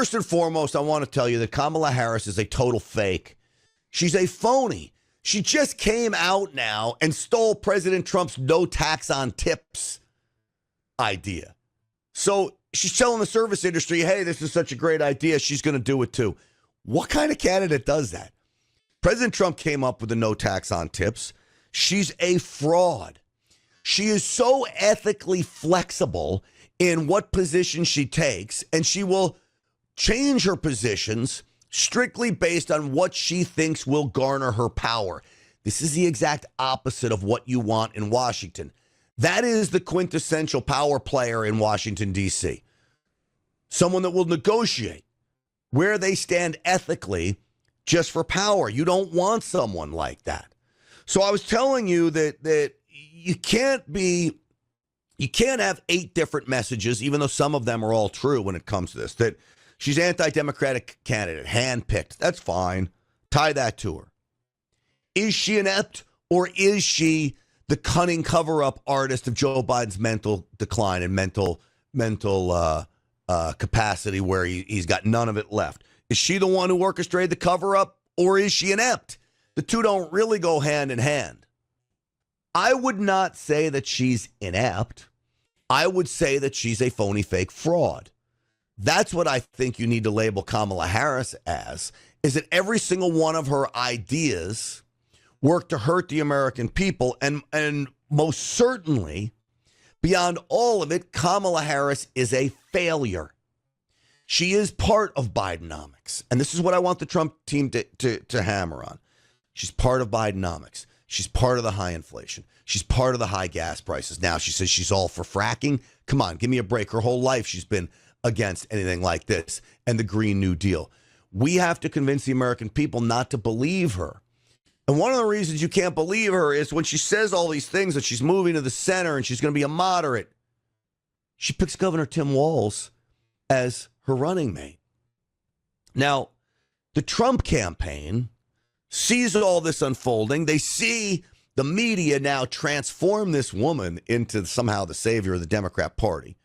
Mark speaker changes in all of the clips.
Speaker 1: First and foremost, I want to tell you that Kamala Harris is a total fake. She's a phony. She just came out now and stole President Trump's no tax on tips idea. So she's telling the service industry, hey, this is such a great idea. She's going to do it too. What kind of candidate does that? President Trump came up with the no tax on tips. She's a fraud. She is so ethically flexible in what position she takes, and she will change her positions strictly based on what she thinks will garner her power. This is the exact opposite of what you want in Washington. That is the quintessential power player in Washington, D.C. Someone that will negotiate where they stand ethically just for power. You don't want someone like that. So I was telling you that you can't have 8 different messages, even though some of them are all true when it comes to this, that she's anti-democratic candidate, handpicked. That's fine. Tie that to her. Is she inept, or is she the cunning cover-up artist of Joe Biden's mental decline and mental capacity where he's got none of it left? Is she the one who orchestrated the cover-up, or is she inept? The two don't really go hand in hand. I would not say that she's inept. I would say that she's a phony fake fraud. That's what I think you need to label Kamala Harris as, is that every single one of her ideas work to hurt the American people. And most certainly, beyond all of it, Kamala Harris is a failure. She is part of Bidenomics. And this is what I want the Trump team to hammer on. She's part of Bidenomics. She's part of the high inflation. She's part of the high gas prices. Now she says she's all for fracking. Come on, give me a break. Her whole life she's been against anything like this and the Green New Deal. We have to convince the American people not to believe her. And one of the reasons you can't believe her is when she says all these things that she's moving to the center and she's going to be a moderate. She picks Governor Tim Walz as her running mate. Now, the Trump campaign sees all this unfolding. They see the media now transform this woman into somehow the savior of the Democrat Party,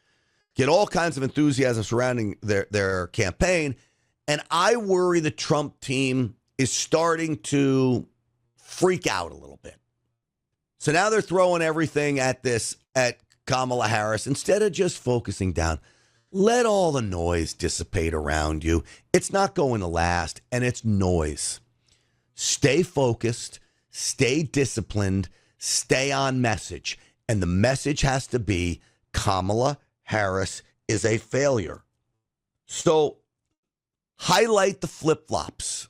Speaker 1: get all kinds of enthusiasm surrounding their campaign. And I worry the Trump team is starting to freak out a little bit. So now they're throwing everything at Kamala Harris instead of just focusing down. Let all the noise dissipate around you. It's not going to last, and it's noise. Stay focused, stay disciplined, stay on message. And the message has to be Kamala Harris is a failure. So highlight the flip-flops.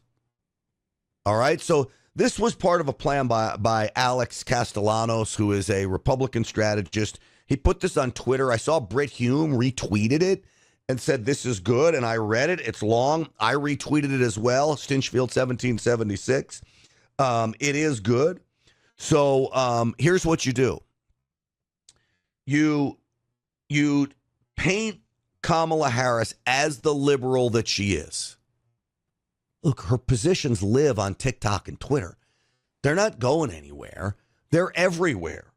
Speaker 1: All right? So this was part of a plan by Alex Castellanos, who is a Republican strategist. He put this on Twitter. I saw Britt Hume retweeted it and said, this is good. And I read it. It's long. I retweeted it as well. Stinchfield 1776. It is good. So here's what you do. You paint Kamala Harris as the liberal that she is. Look, her positions live on TikTok and Twitter. They're not going anywhere. They're everywhere.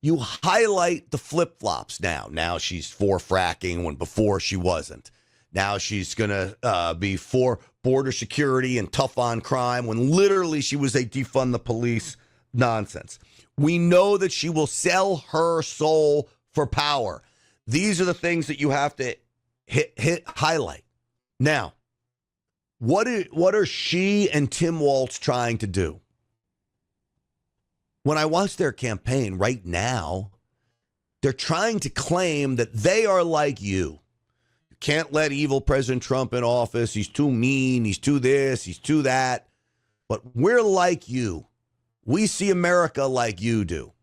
Speaker 1: You highlight the flip-flops now. Now she's for fracking when before she wasn't. Now she's going to be for border security and tough on crime when literally she was a defund the police nonsense. We know that she will sell her soul for power. These are the things that you have to highlight. Now, what are she and Tim Walz trying to do? When I watch their campaign right now, they're trying to claim that they are like you. You can't let evil President Trump in office. He's too mean. He's too this. He's too that. But we're like you. We see America like you do.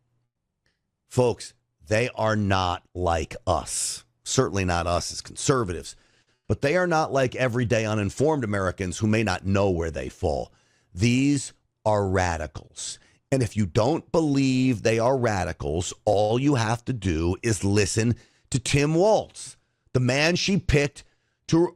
Speaker 1: Folks, they are not like us. Certainly not us as conservatives. But they are not like everyday uninformed Americans who may not know where they fall. These are radicals. And if you don't believe they are radicals, all you have to do is listen to Tim Walz, the man she picked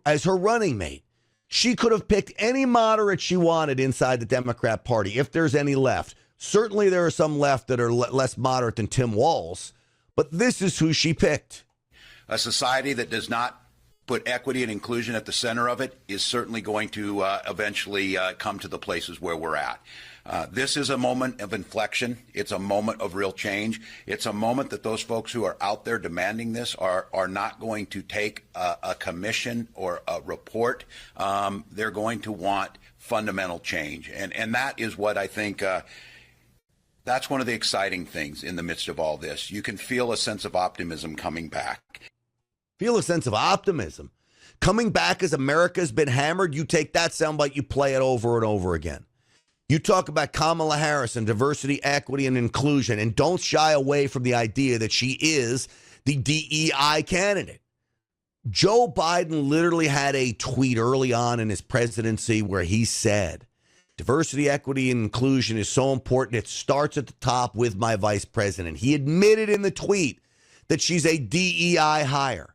Speaker 1: as her running mate. She could have picked any moderate she wanted inside the Democrat Party, if there's any left. Certainly there are some left that are less moderate than Tim Walz, but this is who she picked.
Speaker 2: A society that does not put equity and inclusion at the center of it is certainly going to eventually come to the places where we're at. This is a moment of inflection. It's a moment of real change. It's a moment that those folks who are out there demanding this are not going to take a commission or a report. They're going to want fundamental change. And that is what I think that's one of the exciting things in the midst of all this. You can feel a sense of optimism coming back.
Speaker 1: Feel a sense of optimism. Coming back as America's been hammered, you take that soundbite, you play it over and over again. You talk about Kamala Harris and diversity, equity, and inclusion, and don't shy away from the idea that she is the DEI candidate. Joe Biden literally had a tweet early on in his presidency where he said, diversity, equity, and inclusion is so important, it starts at the top with my vice president. He admitted in the tweet that she's a DEI hire.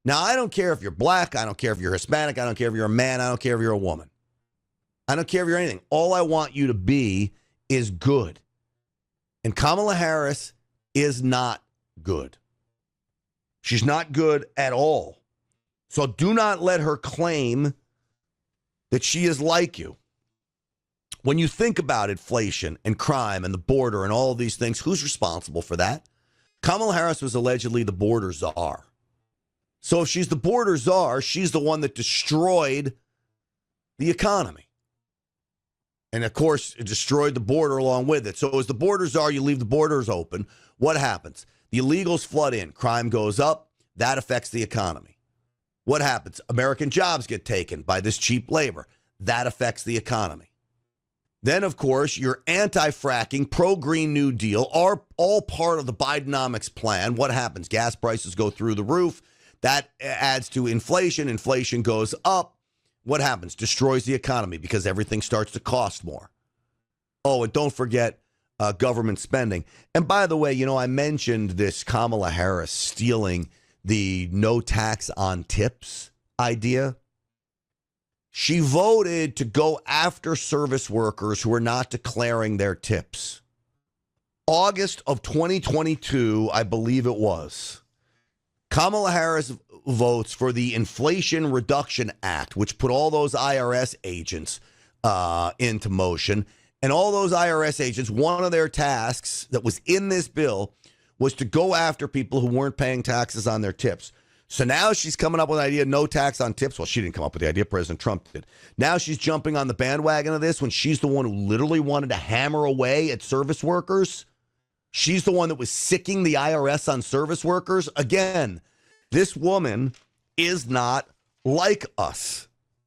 Speaker 1: Now, I don't care if you're black. I don't care if you're Hispanic. I don't care if you're a man. I don't care if you're a woman. I don't care if you're anything. All I want you to be is good. And Kamala Harris is not good. She's not good at all. So do not let her claim that she is like you. When you think about inflation and crime and the border and all of these things, who's responsible for that? Kamala Harris was allegedly the border czar. So if she's the border czar, she's the one that destroyed the economy. And, of course, it destroyed the border along with it. So as the border czar, you leave the borders open. What happens? The illegals flood in. Crime goes up. That affects the economy. What happens? American jobs get taken by this cheap labor. That affects the economy. Then, of course, your anti-fracking, pro-Green New Deal are all part of the Bidenomics plan. What happens? Gas prices go through the roof. That adds to inflation. Inflation goes up. What happens? Destroys the economy because everything starts to cost more. Oh, and don't forget government spending. And by the way, you know, I mentioned this Kamala Harris stealing the no tax on tips idea. She voted to go after service workers who are not declaring their tips. August of 2022, I believe it was. Kamala Harris votes for the Inflation Reduction Act, which put all those IRS agents into motion. And all those IRS agents, one of their tasks that was in this bill was to go after people who weren't paying taxes on their tips. So now she's coming up with an idea, no tax on tips. Well, she didn't come up with the idea. President Trump did. Now she's jumping on the bandwagon of this when she's the one who literally wanted to hammer away at service workers. She's the one that was sicking the IRS on service workers. Again, this woman is not like us.